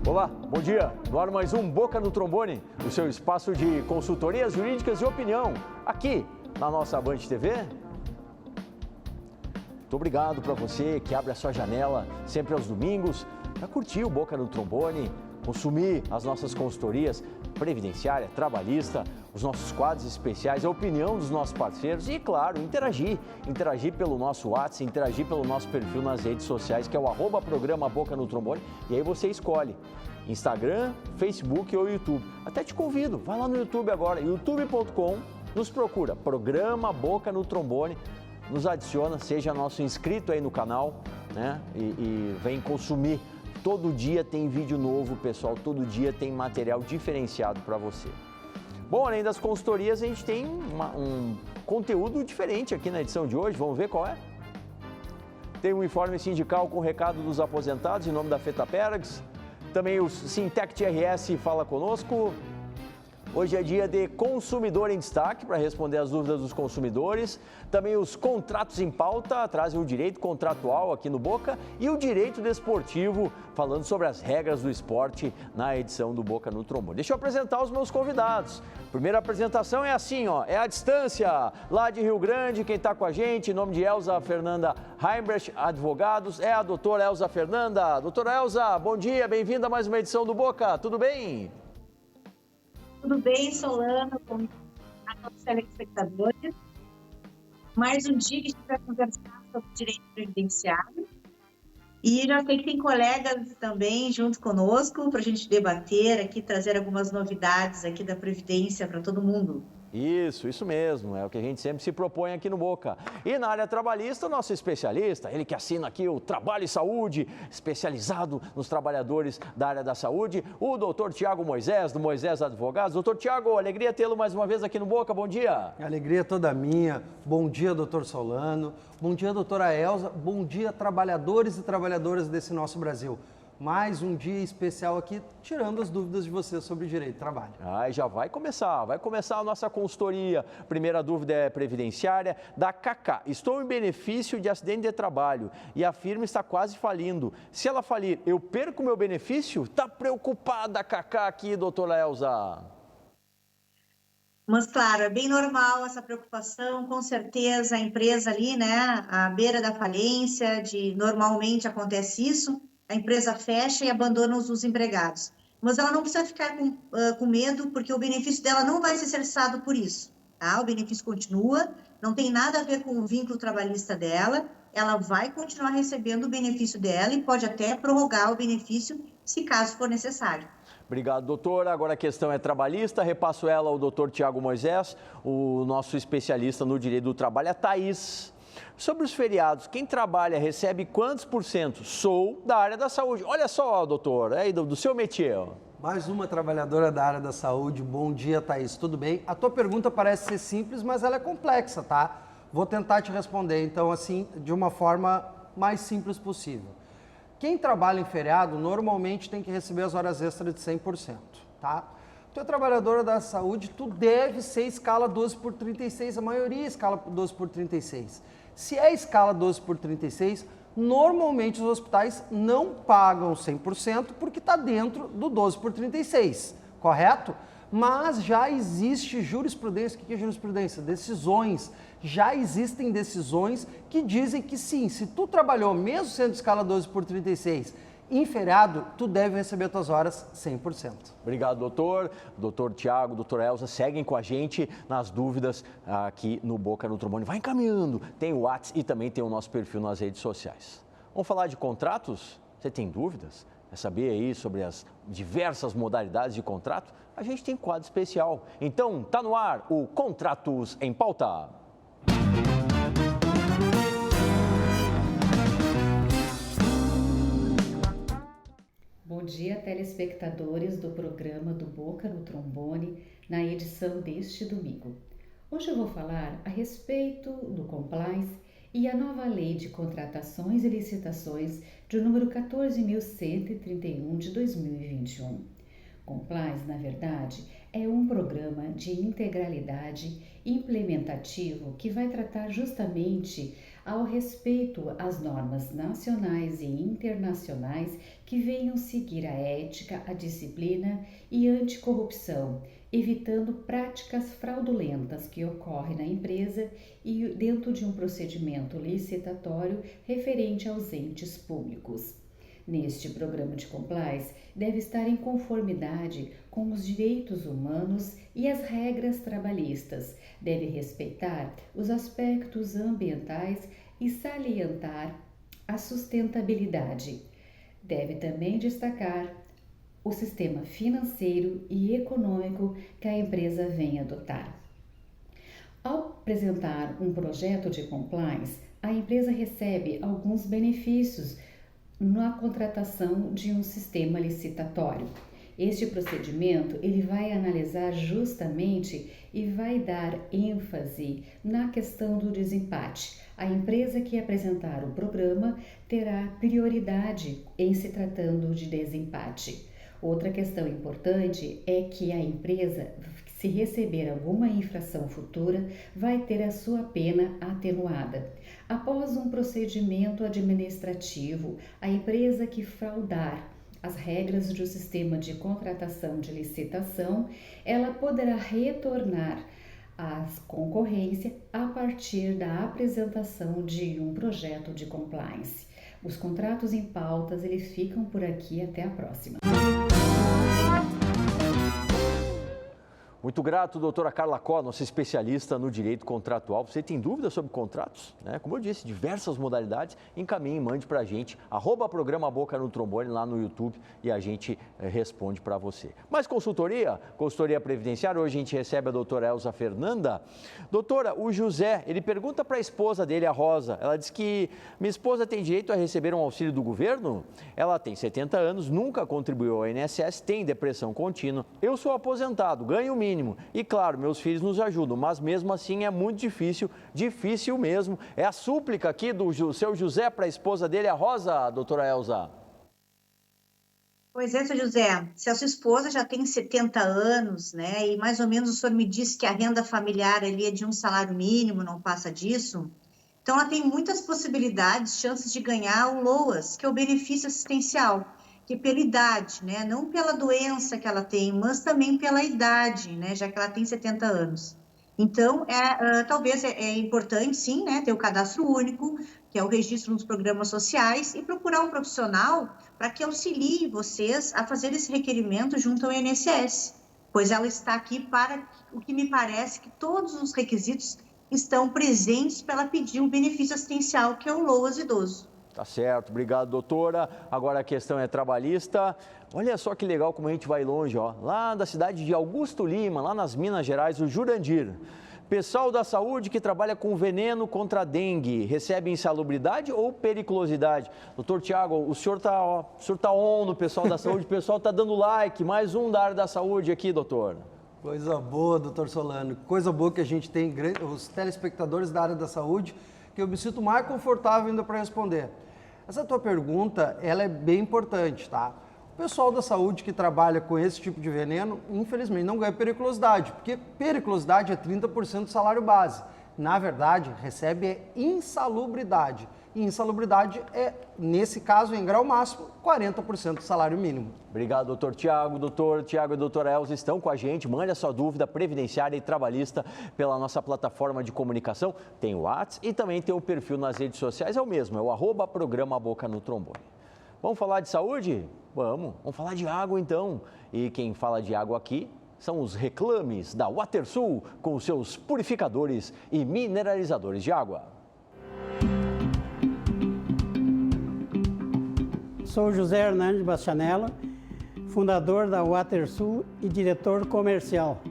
Olá, bom dia. No ar mais um Boca no Trombone, o seu espaço de consultorias jurídicas e opinião, aqui na nossa Band TV. Muito obrigado para você que abre a sua janela sempre aos domingos para curtir o Boca no Trombone, consumir as nossas consultorias previdenciária, trabalhista, os nossos quadros especiais, a opinião dos nossos parceiros e, claro, interagir pelo nosso WhatsApp, interagir pelo nosso perfil nas redes sociais, que é o @programa Boca no Trombone, e aí você escolhe Instagram, Facebook ou YouTube. Até te convido, vai lá no YouTube agora, youtube.com, nos procura, Programa Boca no Trombone, nos adiciona, seja nosso inscrito aí no canal, né, e vem consumir. Todo dia tem vídeo novo, pessoal, todo dia tem material diferenciado para você. Bom, além das consultorias, a gente tem um conteúdo diferente aqui na edição de hoje, vamos ver qual é? Tem um informe sindical com o recado dos aposentados em nome da FETAPERGS, também o Sintect RS fala conosco. Hoje é dia de consumidor em destaque para responder as dúvidas dos consumidores. Também os contratos em pauta trazem o direito contratual aqui no Boca e o direito desportivo, falando sobre as regras do esporte na edição do Boca no Trombone. Deixa eu apresentar os meus convidados. Primeira apresentação é assim, ó, é à distância, lá de Rio Grande, quem está com a gente, em nome de Elza Fernanda Heimbrecht, advogados, é a doutora Elza Fernanda. Doutora Elza, bom dia, bem-vinda a mais uma edição do Boca, tudo bem? Tudo bem, Solano, com a todos os telespectadores. Mais um dia que a gente vai conversar sobre direito previdenciário. E já sei que tem colegas também junto conosco para a gente debater aqui, trazer algumas novidades aqui da Previdência para todo mundo. Isso mesmo, é o que a gente sempre se propõe aqui no Boca. E na área trabalhista, nosso especialista, ele que assina aqui o Trabalho e Saúde, especializado nos trabalhadores da área da saúde, o doutor Tiago Moisés, do Moisés Advogados. Doutor Tiago, alegria tê-lo mais uma vez aqui no Boca, bom dia. Alegria toda minha, bom dia, doutor Solano, bom dia, doutora Elza, bom dia, trabalhadores e trabalhadoras desse nosso Brasil. Mais um dia especial aqui, tirando as dúvidas de vocês sobre direito de trabalho. Já vai começar a nossa consultoria. Primeira dúvida é previdenciária, da Cacá. Estou em benefício de acidente de trabalho e a firma está quase falindo. Se ela falir, eu perco meu benefício? Está preocupada a Cacá aqui, doutora Elza? Mas, claro, é bem normal essa preocupação, com certeza a empresa ali, né, à beira da falência, normalmente acontece isso, a empresa fecha e abandona os empregados. Mas ela não precisa ficar com medo, porque o benefício dela não vai ser cessado por isso, tá? O benefício continua, não tem nada a ver com o vínculo trabalhista dela, ela vai continuar recebendo o benefício dela e pode até prorrogar o benefício, se caso for necessário. Obrigado, doutora. Agora a questão é trabalhista. Repasso ela ao doutor Tiago Moisés, o nosso especialista no direito do trabalho, a Thaís. Sobre os feriados, quem trabalha recebe quantos %? Sou da área da saúde. Olha só, doutor, aí do seu métier. Mais uma trabalhadora da área da saúde. Bom dia, Thaís. Tudo bem? A tua pergunta parece ser simples, mas ela é complexa, tá? Vou tentar te responder, então, assim, de uma forma mais simples possível. Quem trabalha em feriado, normalmente tem que receber as horas extras de 100%, tá? Tu é trabalhadora da saúde, tu deve ser escala 12/36, a maioria é escala 12/36. Se é escala 12/36, normalmente os hospitais não pagam 100% porque está dentro do 12/36, correto? Mas já existe jurisprudência. O que é jurisprudência? Decisões. Já existem decisões que dizem que sim, se tu trabalhou mesmo sendo escala 12/36 em feriado, tu deve receber tuas horas 100%. Obrigado, doutor. Doutor Tiago, doutora Elza, seguem com a gente nas dúvidas aqui no Boca no Trombone. Vai encaminhando. Tem o WhatsApp e também tem o nosso perfil nas redes sociais. Vamos falar de contratos? Você tem dúvidas? Quer saber aí sobre as diversas modalidades de contrato? A gente tem quadro especial. Então, tá no ar o Contratos em Pauta. Bom dia, telespectadores do programa do Boca no Trombone, na edição deste domingo. Hoje eu vou falar a respeito do compliance e a nova lei de contratações e licitações de número 14.131 de 2021. Compliance, na verdade, é um programa de integralidade implementativo que vai tratar justamente ao respeito às normas nacionais e internacionais que venham seguir a ética, a disciplina e anticorrupção, evitando práticas fraudulentas que ocorrem na empresa e dentro de um procedimento licitatório referente aos entes públicos. Neste programa de compliance, deve estar em conformidade com os direitos humanos e as regras trabalhistas, deve respeitar os aspectos ambientais e salientar a sustentabilidade. Deve também destacar o sistema financeiro e econômico que a empresa vem adotar. Ao apresentar um projeto de compliance, a empresa recebe alguns benefícios na contratação de um sistema licitatório. Este procedimento ele vai analisar justamente e vai dar ênfase na questão do desempate. A empresa que apresentar o programa terá prioridade em se tratando de desempate. Outra questão importante é que a empresa, se receber alguma infração futura, vai ter a sua pena atenuada. Após um procedimento administrativo, a empresa que fraudar as regras do sistema de contratação de licitação, ela poderá retornar à concorrência a partir da apresentação de um projeto de compliance. Os contratos em pautas, eles ficam por aqui, até a próxima. Muito grato, doutora Carla Có, nossa especialista no direito contratual. Você tem dúvidas sobre contratos? Como eu disse, diversas modalidades, encaminhe e mande para a gente, @programa Boca no Trombone lá no YouTube e a gente responde para você. Mais consultoria previdenciária, hoje a gente recebe a doutora Elza Fernanda. Doutora, o José, ele pergunta para a esposa dele, a Rosa, ela diz que minha esposa tem direito a receber um auxílio do governo? Ela tem 70 anos, nunca contribuiu ao INSS, tem depressão contínua, eu sou aposentado, ganho o mínimo. E claro, meus filhos nos ajudam, mas mesmo assim é muito difícil mesmo. É a súplica aqui do seu José para a esposa dele, a Rosa, doutora Elza. Pois é, seu José, se a sua esposa já tem 70 anos, né, e mais ou menos o senhor me disse que a renda familiar ali é de um salário mínimo, não passa disso, então ela tem muitas possibilidades, chances de ganhar o LOAS, que é o benefício assistencial, que pela idade, né, não pela doença que ela tem, mas também pela idade, né, já que ela tem 70 anos. Então, talvez é importante, sim, né, ter o cadastro único, que é o registro nos programas sociais, e procurar um profissional para que auxilie vocês a fazer esse requerimento junto ao INSS, pois ela está aqui para o que me parece que todos os requisitos estão presentes para ela pedir um benefício assistencial, que é o LOAS idoso. Tá certo, obrigado, doutora. Agora a questão é trabalhista. Olha só que legal como a gente vai longe, ó. Lá da cidade de Augusto Lima, lá nas Minas Gerais, o Jurandir. Pessoal da saúde que trabalha com veneno contra a dengue, recebe insalubridade ou periculosidade? Doutor Tiago, o senhor tá on no pessoal da saúde, o pessoal tá dando like, mais um da área da saúde aqui, doutor. Coisa boa, doutor Solano, coisa boa que a gente tem, os telespectadores da área da saúde, que eu me sinto mais confortável ainda para responder. Essa tua pergunta, ela é bem importante, tá? O pessoal da saúde que trabalha com esse tipo de veneno, infelizmente, não ganha periculosidade, porque periculosidade é 30% do salário base. Na verdade, recebe insalubridade. E insalubridade é, nesse caso, em grau máximo, 40% do salário mínimo. Obrigado, doutor Tiago. Doutor Tiago e doutora Elza estão com a gente. Mande a sua dúvida previdenciária e trabalhista pela nossa plataforma de comunicação. Tem o WhatsApp e também tem o perfil nas redes sociais. É o mesmo, é o @programa Boca no Trombone. Vamos falar de saúde? Vamos falar de água então. E quem fala de água aqui são os reclames da WaterSul com os seus purificadores e mineralizadores de água. Sou José Hernandes Bastianello, fundador da WaterSul e diretor comercial.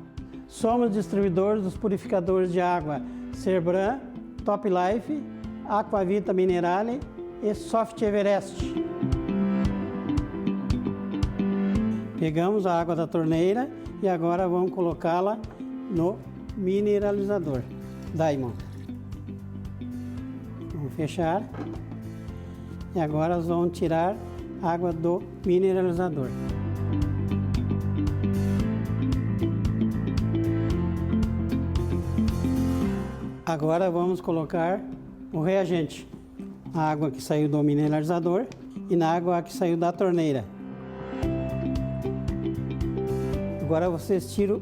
Somos distribuidores dos purificadores de água Cerbran, Top Life, Aquavita Minerale e Soft Everest. Pegamos a água da torneira e agora vamos colocá-la no mineralizador Diamond. Vamos fechar e agora nós vamos tirar a água do mineralizador. Agora vamos colocar o reagente. A água que saiu do mineralizador e na água que saiu da torneira. Agora vocês tiram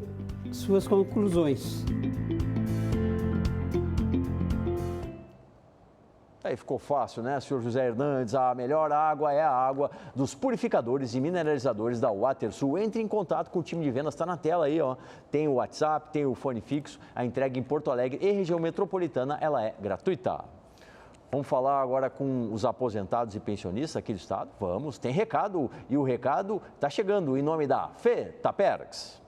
suas conclusões. Aí ficou fácil, né, senhor José Hernandes? A melhor água é a água dos purificadores e mineralizadores da WaterSul. Entre em contato com o time de vendas, está na tela aí, ó. Tem o WhatsApp, tem o fone fixo. A entrega em Porto Alegre e região metropolitana, ela é gratuita. Vamos falar agora com os aposentados e pensionistas aqui do estado? Vamos, tem recado. E o recado está chegando em nome da FETAPERGS.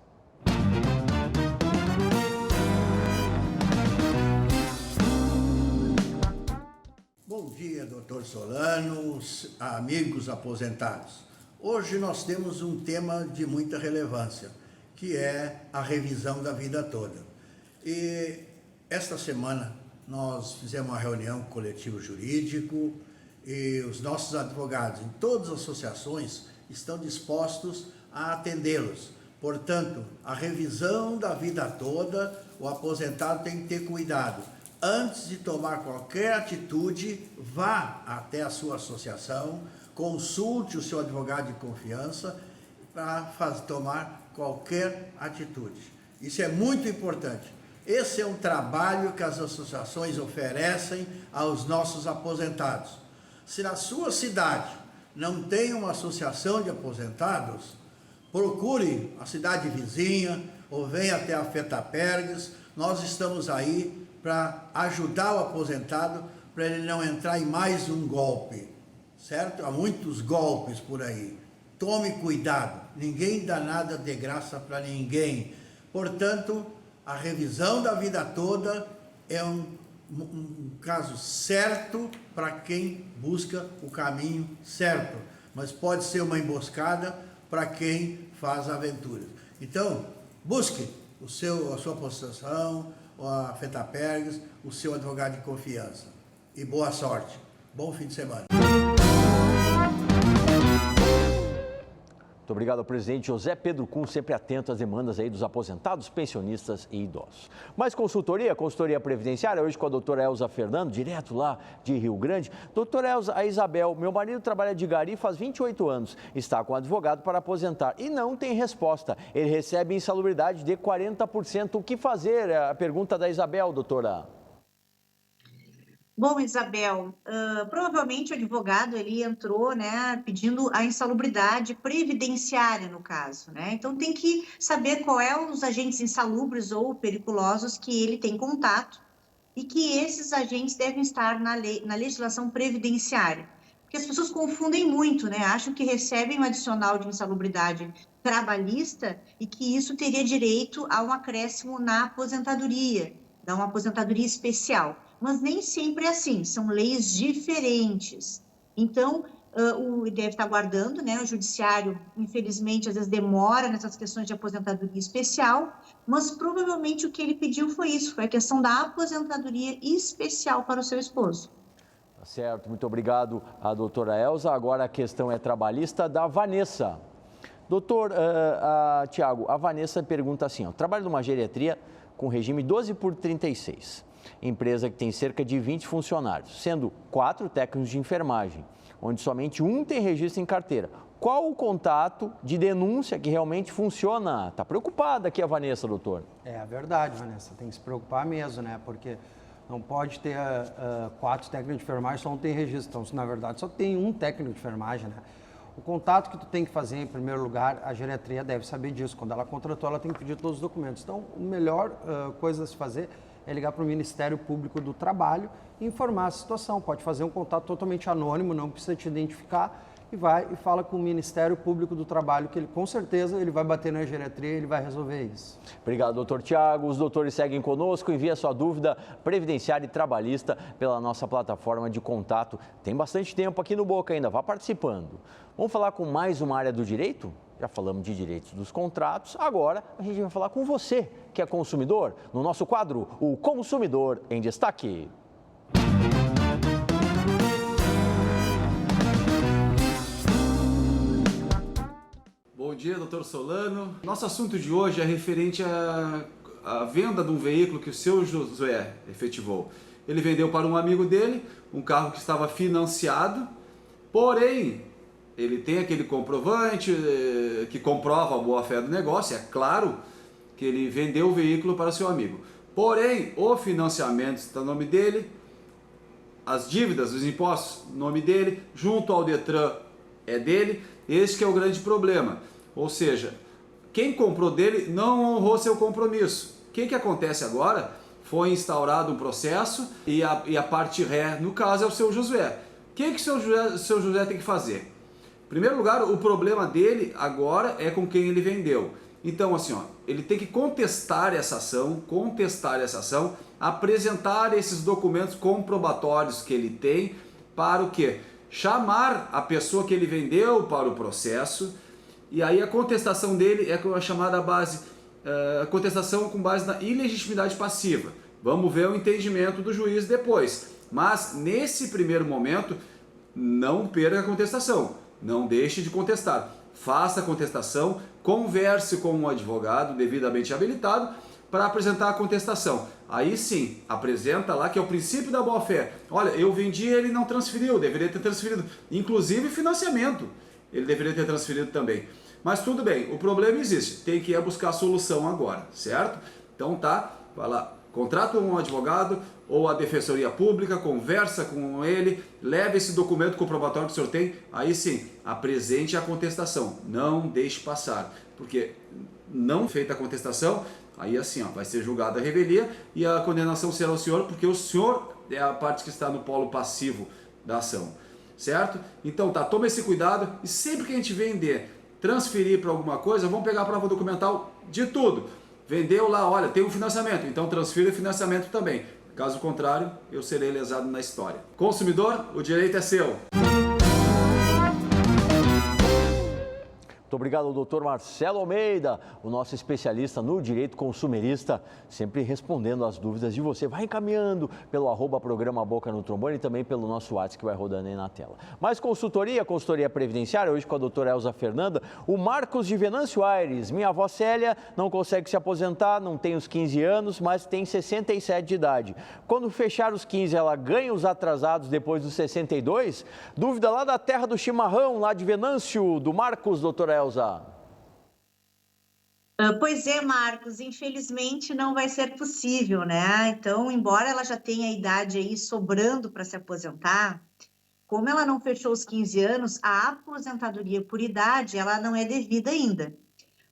Bom dia, doutor Solano, amigos aposentados. Hoje nós temos um tema de muita relevância, que é a revisão da vida toda. E esta semana nós fizemos uma reunião com o coletivo jurídico e os nossos advogados em todas as associações estão dispostos a atendê-los. Portanto, a revisão da vida toda, o aposentado tem que ter cuidado. Antes de tomar qualquer atitude, vá até a sua associação, consulte o seu advogado de confiança para tomar qualquer atitude. Isso é muito importante. Esse é um trabalho que as associações oferecem aos nossos aposentados. Se na sua cidade não tem uma associação de aposentados, procure a cidade vizinha ou venha até a FETAPERGS. Nós estamos aí para ajudar o aposentado, para ele não entrar em mais um golpe, certo? Há muitos golpes por aí. Tome cuidado, ninguém dá nada de graça para ninguém. Portanto, a revisão da vida toda é um caso certo para quem busca o caminho certo, mas pode ser uma emboscada para quem faz aventuras. Então, busque a sua associação, a FETAPERGS, o seu advogado de confiança. E boa sorte. Bom fim de semana. Muito obrigado ao presidente José Pedro Kuhn, sempre atento às demandas aí dos aposentados, pensionistas e idosos. Mais consultoria previdenciária, hoje com a doutora Elza Fernando, direto lá de Rio Grande. Doutora Elza, a Isabel, meu marido trabalha de gari faz 28 anos, está com advogado para aposentar e não tem resposta. Ele recebe insalubridade de 40%. O que fazer? A pergunta da Isabel, doutora. Bom, Isabel, provavelmente o advogado ele entrou, né, pedindo a insalubridade previdenciária no caso, né? Então tem que saber qual é os agentes insalubres ou periculosos que ele tem contato e que esses agentes devem estar na legislação previdenciária. Porque as pessoas confundem muito, né? Acham que recebem um adicional de insalubridade trabalhista e que isso teria direito a um acréscimo na aposentadoria, a uma aposentadoria especial. Mas nem sempre é assim, são leis diferentes. Então, deve estar aguardando, né? O judiciário, infelizmente, às vezes demora nessas questões de aposentadoria especial, mas provavelmente o que ele pediu foi isso, foi a questão da aposentadoria especial para o seu esposo. Tá certo, muito obrigado à doutora Elza. Agora a questão é trabalhista da Vanessa. Doutor Tiago, a Vanessa pergunta assim, ó, trabalho numa geriatria com regime 12/36. Empresa que tem cerca de 20 funcionários, sendo 4 técnicos de enfermagem, onde somente um tem registro em carteira. Qual o contato de denúncia que realmente funciona? Está preocupada aqui a Vanessa, doutor? É verdade, Vanessa, tem que se preocupar mesmo, né? Porque não pode ter 4 técnicos de enfermagem, só um tem registro. Então, na verdade, só tem um técnico de enfermagem, né? O contato que tu tem que fazer, em primeiro lugar, a geriatria deve saber disso. Quando ela contratou, ela tem que pedir todos os documentos. Então, a melhor coisa a se fazer é ligar para o Ministério Público do Trabalho e informar a situação. Pode fazer um contato totalmente anônimo, não precisa te identificar, e vai e fala com o Ministério Público do Trabalho, que ele com certeza ele vai bater na geriatria e ele vai resolver isso. Obrigado, doutor Tiago. Os doutores seguem conosco. Envie a sua dúvida previdenciária e trabalhista pela nossa plataforma de contato. Tem bastante tempo aqui no Boca ainda, vá participando. Vamos falar com mais uma área do direito? Já falamos de direitos dos contratos, agora a gente vai falar com você, que é consumidor, no nosso quadro, o Consumidor em Destaque. Bom dia, doutor Solano. Nosso assunto de hoje é referente a venda de um veículo que o seu Josué efetivou? Ele vendeu para um amigo dele um carro que estava financiado, porém ele tem aquele comprovante que comprova a boa-fé do negócio, é claro que ele vendeu o veículo para seu amigo. Porém, o financiamento está no nome dele, as dívidas, os impostos, no nome dele, junto ao Detran é dele, esse que é o grande problema. Ou seja, quem comprou dele não honrou seu compromisso. O que acontece agora? Foi instaurado um processo e a parte ré, no caso, é o seu Josué. O que o seu Josué tem que fazer? Em primeiro lugar, o problema dele agora é com quem ele vendeu. Então, assim, ele tem que contestar essa ação, apresentar esses documentos comprobatórios que ele tem para o quê? Chamar a pessoa que ele vendeu para o processo, e aí a contestação dele é com a chamada base, contestação com base na ilegitimidade passiva. Vamos ver o entendimento do juiz depois. Mas, nesse primeiro momento, não perca a contestação. Não deixe de contestar. Faça a contestação, converse com um advogado devidamente habilitado para apresentar a contestação. Aí sim, apresenta lá que é o princípio da boa-fé. Olha, eu vendi, ele não transferiu, deveria ter transferido. Inclusive financiamento, ele deveria ter transferido também. Mas tudo bem, o problema existe, tem que ir buscar a solução agora, certo? Então tá, vai lá, contrata um advogado ou a Defensoria Pública, conversa com ele, leve esse documento comprobatório que o senhor tem, aí sim, apresente a contestação, não deixe passar, porque não feita a contestação, aí assim, vai ser julgada a revelia e a condenação será o senhor, porque o senhor é a parte que está no polo passivo da ação, certo? Então tá, toma esse cuidado e sempre que a gente vender, transferir para alguma coisa, vamos pegar a prova documental de tudo. Vendeu lá, olha, tem um financiamento, então transfira o financiamento também. Caso contrário, eu serei lesado na história. Consumidor, o direito é seu. Muito obrigado ao doutor Marcelo Almeida, o nosso especialista no direito consumerista, sempre respondendo as dúvidas de você. Vai encaminhando pelo @programa Boca no Trombone e também pelo nosso WhatsApp que vai rodando aí na tela. Mais consultoria previdenciária, hoje com a doutora Elza Fernanda. O Marcos de Venâncio Aires, minha avó Célia não consegue se aposentar, não tem os 15 anos, mas tem 67 de idade. Quando fechar os 15, ela ganha os atrasados depois dos 62? Dúvida lá da terra do chimarrão, lá de Venâncio, do Marcos, doutora Elza. Pois é, Marcos, infelizmente não vai ser possível, né? Então, embora ela já tenha a idade aí sobrando para se aposentar, como ela não fechou os 15 anos, a aposentadoria por idade, ela não é devida ainda.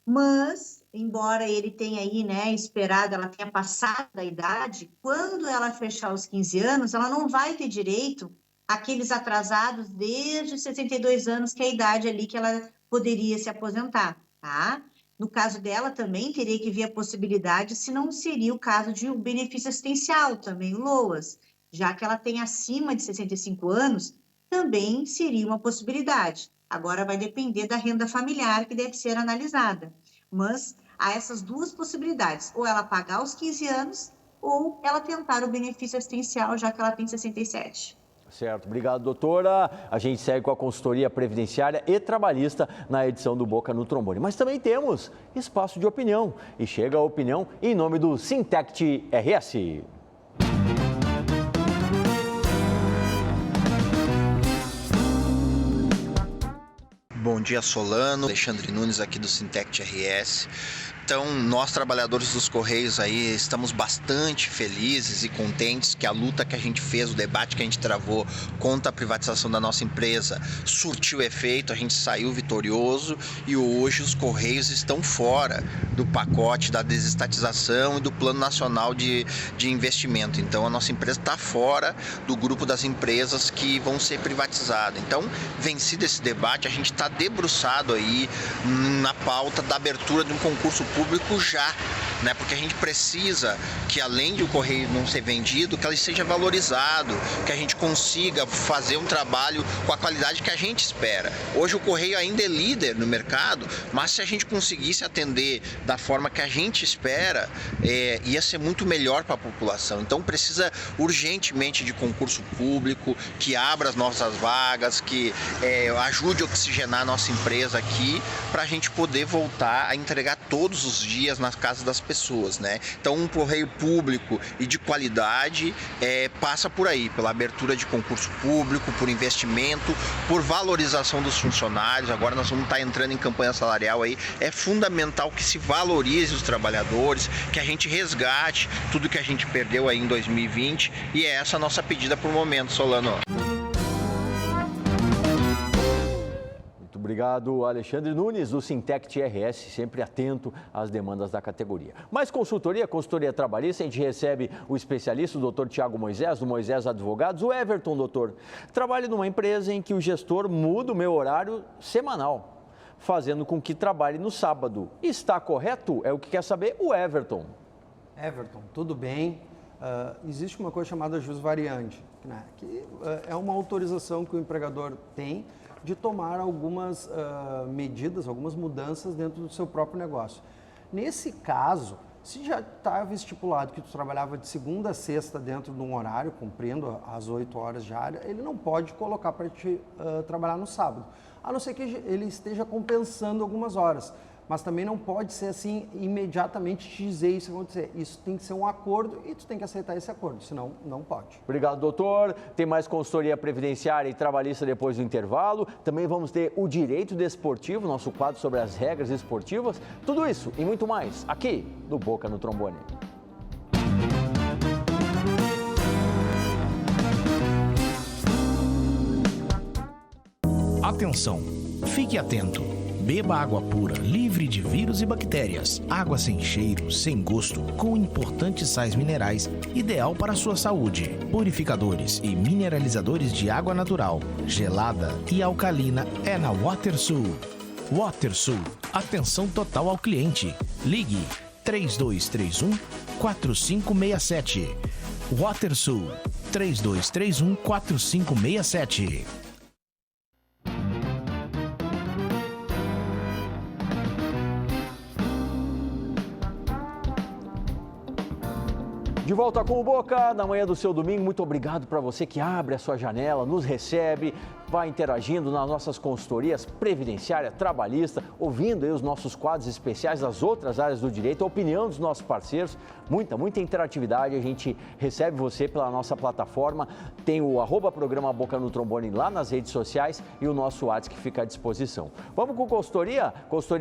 Mas, embora ele tenha aí, né, esperado, ela tenha passado da idade, quando ela fechar os 15 anos, ela não vai ter direito àqueles atrasados desde os 62 anos, que é a idade ali que ela poderia se aposentar, tá? No caso dela, também teria que ver a possibilidade, se não seria o caso de um benefício assistencial, também o LOAS, já que ela tem acima de 65 anos, também seria uma possibilidade. Agora vai depender da renda familiar que deve ser analisada. Mas há essas duas possibilidades, ou ela pagar os 15 anos, ou ela tentar o benefício assistencial, já que ela tem 67. Certo, obrigado, doutora. A gente segue com a consultoria previdenciária e trabalhista na edição do Boca no Trombone. Mas também temos espaço de opinião. E chega a opinião em nome do Sintect RS. Bom dia, Solano. Alexandre Nunes aqui do Sintect RS. Então, nós trabalhadores dos Correios aí estamos bastante felizes e contentes que a luta que a gente fez, o debate que a gente travou contra a privatização da nossa empresa surtiu efeito, a gente saiu vitorioso e hoje os Correios estão fora do pacote da desestatização e do Plano Nacional de Investimento. Então, a nossa empresa está fora do grupo das empresas que vão ser privatizadas. Então, vencido esse debate, a gente está debruçado aí na pauta da abertura de um concurso público já, né? Porque a gente precisa que, além de o correio não ser vendido, que ele seja valorizado, que a gente consiga fazer um trabalho com a qualidade que a gente espera. Hoje o correio ainda é líder no mercado, mas se a gente conseguisse atender da forma que a gente espera, ia ser muito melhor para a população. Então precisa urgentemente de concurso público, que abra as nossas vagas, que ajude a oxigenar a nossa empresa aqui, para a gente poder voltar a entregar todos os dias nas casas das pessoas, né? Então, um correio público e de qualidade passa por aí, pela abertura de concurso público, por investimento, por valorização dos funcionários. Agora nós vamos estar entrando em campanha salarial aí. É fundamental que se valorize os trabalhadores, que a gente resgate tudo que a gente perdeu aí em 2020, e é essa a nossa pedida por momento, Solano. Obrigado, Alexandre Nunes, do Sintect RS, sempre atento às demandas da categoria. Mais consultoria trabalhista, a gente recebe o especialista, o doutor Tiago Moisés, do Moisés Advogados. O Everton, doutor, trabalha numa empresa em que o gestor muda o meu horário semanal, fazendo com que trabalhe no sábado. Está correto? É o que quer saber o Everton. Everton, tudo bem. Existe uma coisa chamada jusvariante, né? Que é uma autorização que o empregador tem de tomar algumas medidas, algumas mudanças dentro do seu próprio negócio. Nesse caso, se já estava estipulado que tu trabalhava de segunda a sexta dentro de um horário, cumprindo as 8 horas diárias, ele não pode colocar para te trabalhar no sábado, a não ser que ele esteja compensando algumas horas. Mas também não pode ser assim, imediatamente te dizer isso acontecer. Isso tem que ser um acordo e tu tem que aceitar esse acordo, senão não pode. Obrigado, doutor. Tem mais consultoria previdenciária e trabalhista depois do intervalo. Também vamos ter o Direito Desportivo, nosso quadro sobre as regras esportivas. Tudo isso e muito mais aqui no Boca no Trombone. Atenção, fique atento. Beba água pura, livre de vírus e bactérias. Água sem cheiro, sem gosto, com importantes sais minerais, ideal para a sua saúde. Purificadores e mineralizadores de água natural, gelada e alcalina é na WaterSul. WaterSul, atenção total ao cliente. Ligue 3231-4567. WaterSul, 3231-4567. De volta com o Boca, na manhã do seu domingo. Muito obrigado para você que abre a sua janela, nos recebe, vai interagindo nas nossas consultorias previdenciária, trabalhista, ouvindo aí os nossos quadros especiais das outras áreas do direito, a opinião dos nossos parceiros. Muita interatividade. A gente recebe você pela nossa plataforma. Tem o @programa Boca no Trombone lá nas redes sociais e o nosso WhatsApp que fica à disposição. Vamos com consultoria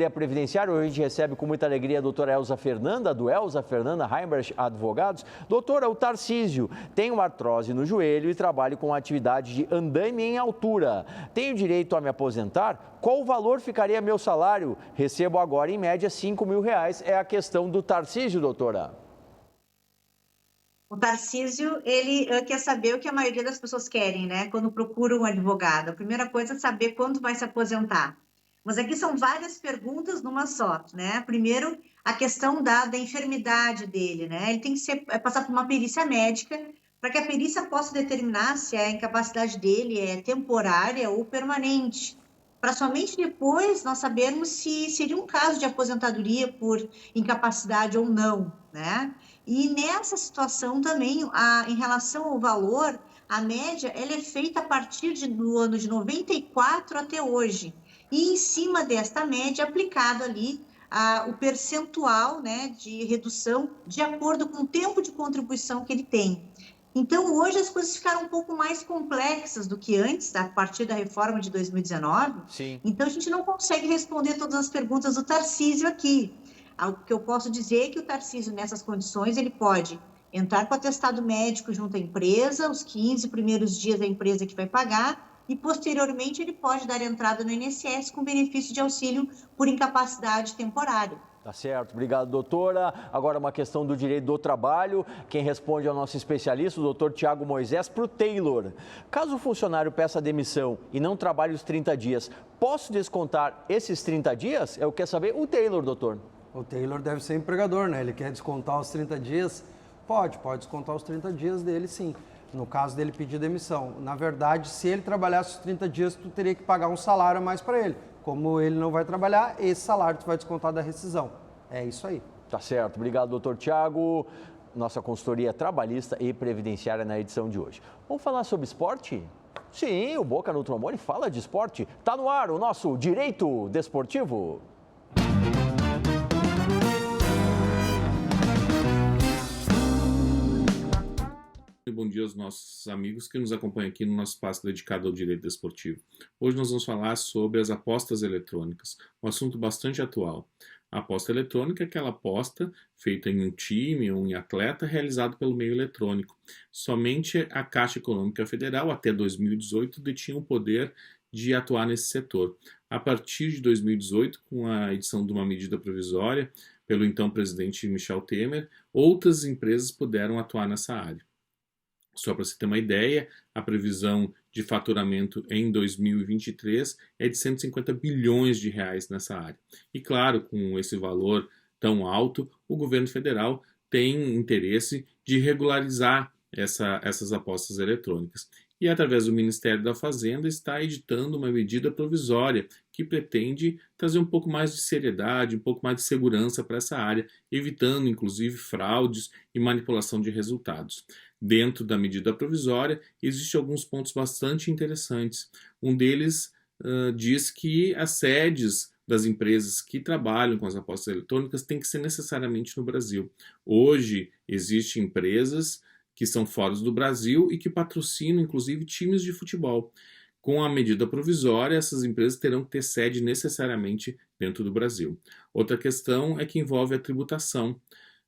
previdenciária. Hoje a gente recebe com muita alegria a doutora Elza Fernanda, do Elza Fernanda Heimberg Advogados. Doutora, o Tarcísio tem uma artrose no joelho e trabalha com atividade de andaime em altura. Tenho direito a me aposentar? Qual o valor ficaria meu salário? Recebo agora, em média, R$5.000. É a questão do Tarcísio, doutora. O Tarcísio, ele quer saber o que a maioria das pessoas querem, né? Quando procuram um advogado. A primeira coisa é saber quando vai se aposentar. Mas aqui são várias perguntas numa só, né? Primeiro, a questão da enfermidade dele, né? Ele tem que passar por uma perícia médica para que a perícia possa determinar se a incapacidade dele é temporária ou permanente, para somente depois nós sabermos se seria um caso de aposentadoria por incapacidade ou não, né? E nessa situação também, em relação ao valor, a média ela é feita a partir do ano de 94 até hoje. E em cima desta média, aplicado ali o percentual, né, de redução de acordo com o tempo de contribuição que ele tem. Então, hoje as coisas ficaram um pouco mais complexas do que antes, a partir da reforma de 2019. Sim. Então, a gente não consegue responder todas as perguntas do Tarcísio aqui. O que eu posso dizer é que o Tarcísio, nessas condições, ele pode entrar com atestado médico junto à empresa, os 15 primeiros dias da empresa que vai pagar, e, posteriormente, ele pode dar entrada no INSS com benefício de auxílio por incapacidade temporária. Tá certo, obrigado, doutora. Agora uma questão do direito do trabalho. Quem responde é o nosso especialista, o doutor Tiago Moisés, para o Taylor. Caso o funcionário peça demissão e não trabalhe os 30 dias, posso descontar esses 30 dias? Eu quero saber o Taylor, doutor. O Taylor deve ser empregador, né? Ele quer descontar os 30 dias? Pode descontar os 30 dias dele, sim. No caso dele pedir demissão. Na verdade, se ele trabalhasse os 30 dias, tu teria que pagar um salário a mais para ele. Como ele não vai trabalhar, esse salário tu vai descontar da rescisão. É isso aí. Tá certo. Obrigado, doutor Tiago. Nossa consultoria trabalhista e previdenciária na edição de hoje. Vamos falar sobre esporte? Sim, o Boca no Trombone fala de esporte. Tá no ar o nosso Direito Desportivo. Bom dia aos nossos amigos que nos acompanham aqui no nosso espaço dedicado ao direito desportivo. Hoje nós vamos falar sobre as apostas eletrônicas, um assunto bastante atual. A aposta eletrônica é aquela aposta feita em um time ou em atleta realizado pelo meio eletrônico. Somente a Caixa Econômica Federal, até 2018, detinha o poder de atuar nesse setor. A partir de 2018, com a edição de uma medida provisória pelo então presidente Michel Temer, outras empresas puderam atuar nessa área. Só para você ter uma ideia, a previsão de faturamento em 2023 é de 150 bilhões de reais nessa área. E claro, com esse valor tão alto, o governo federal tem interesse de regularizar essas apostas eletrônicas. E através do Ministério da Fazenda está editando uma medida provisória que pretende trazer um pouco mais de seriedade, um pouco mais de segurança para essa área, evitando inclusive fraudes e manipulação de resultados. Dentro da medida provisória, existem alguns pontos bastante interessantes. Um deles diz que as sedes das empresas que trabalham com as apostas eletrônicas têm que ser necessariamente no Brasil. Hoje, existem empresas que são fora do Brasil e que patrocinam, inclusive, times de futebol. Com a medida provisória, essas empresas terão que ter sede necessariamente dentro do Brasil. Outra questão é que envolve a tributação.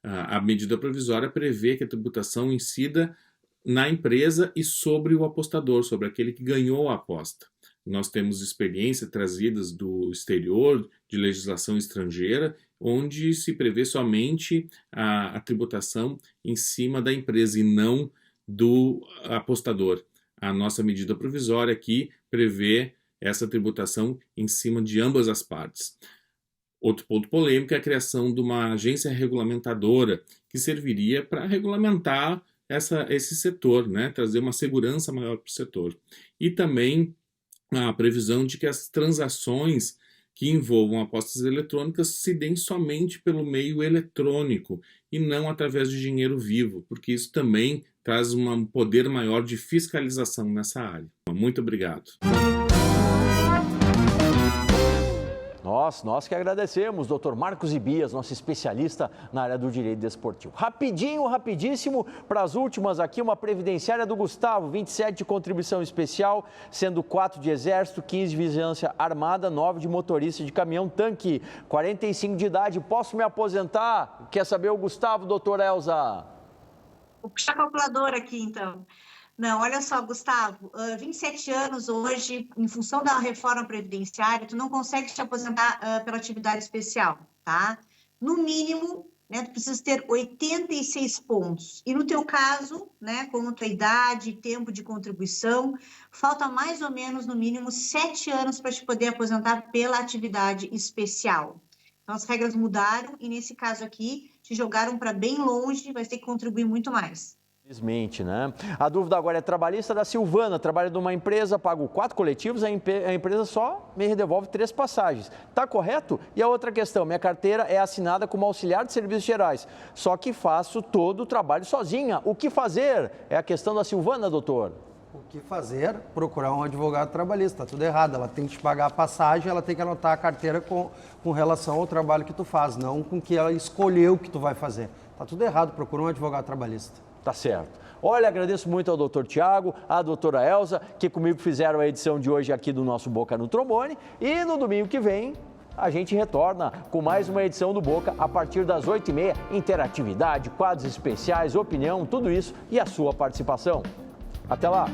A medida provisória prevê que a tributação incida na empresa e sobre o apostador, sobre aquele que ganhou a aposta. Nós temos experiências trazidas do exterior, de legislação estrangeira, onde se prevê somente a tributação em cima da empresa e não do apostador. A nossa medida provisória aqui prevê essa tributação em cima de ambas as partes. Outro ponto polêmico é a criação de uma agência regulamentadora que serviria para regulamentar esse setor, né? Trazer uma segurança maior para o setor. E também a previsão de que as transações que envolvam apostas eletrônicas se deem somente pelo meio eletrônico e não através de dinheiro vivo, porque isso também traz um poder maior de fiscalização nessa área. Muito obrigado. Nós que agradecemos, Dr. Marcos Ibias, nosso especialista na área do direito desportivo. Rapidíssimo, para as últimas aqui, uma previdenciária do Gustavo, 27 de contribuição especial, sendo 4 de exército, 15 de vigilância armada, 9 de motorista de caminhão-tanque, 45 de idade, posso me aposentar? Quer saber o Gustavo, doutora Elza? Vou puxar a calculadora aqui, então. Não, olha só, Gustavo, 27 anos hoje, em função da reforma previdenciária, tu não consegue te aposentar pela atividade especial, tá? No mínimo, né, tu precisa ter 86 pontos. E no teu caso, né, como tua idade e tempo de contribuição, falta mais ou menos, no mínimo, 7 anos para te poder aposentar pela atividade especial. Então, as regras mudaram e, nesse caso aqui, te jogaram para bem longe, vai ter que contribuir muito mais. Infelizmente, né? A dúvida agora é trabalhista da Silvana, trabalha numa empresa, pago 4 coletivos, a empresa só me devolve 3 passagens. Tá correto? E a outra questão, minha carteira é assinada como auxiliar de serviços gerais, só que faço todo o trabalho sozinha. O que fazer? É a questão da Silvana, doutor. O que fazer? Procurar um advogado trabalhista, tá tudo errado. Ela tem que te pagar a passagem, ela tem que anotar a carteira com relação ao trabalho que tu faz, não com que ela escolheu que tu vai fazer. Tá tudo errado, procura um advogado trabalhista. Tá certo. Olha, agradeço muito ao doutor Tiago, à doutora Elza, que comigo fizeram a edição de hoje aqui do nosso Boca no Trombone. E no domingo que vem, a gente retorna com mais uma edição do Boca a partir das 8h30. Interatividade, quadros especiais, opinião, tudo isso e a sua participação. Até lá!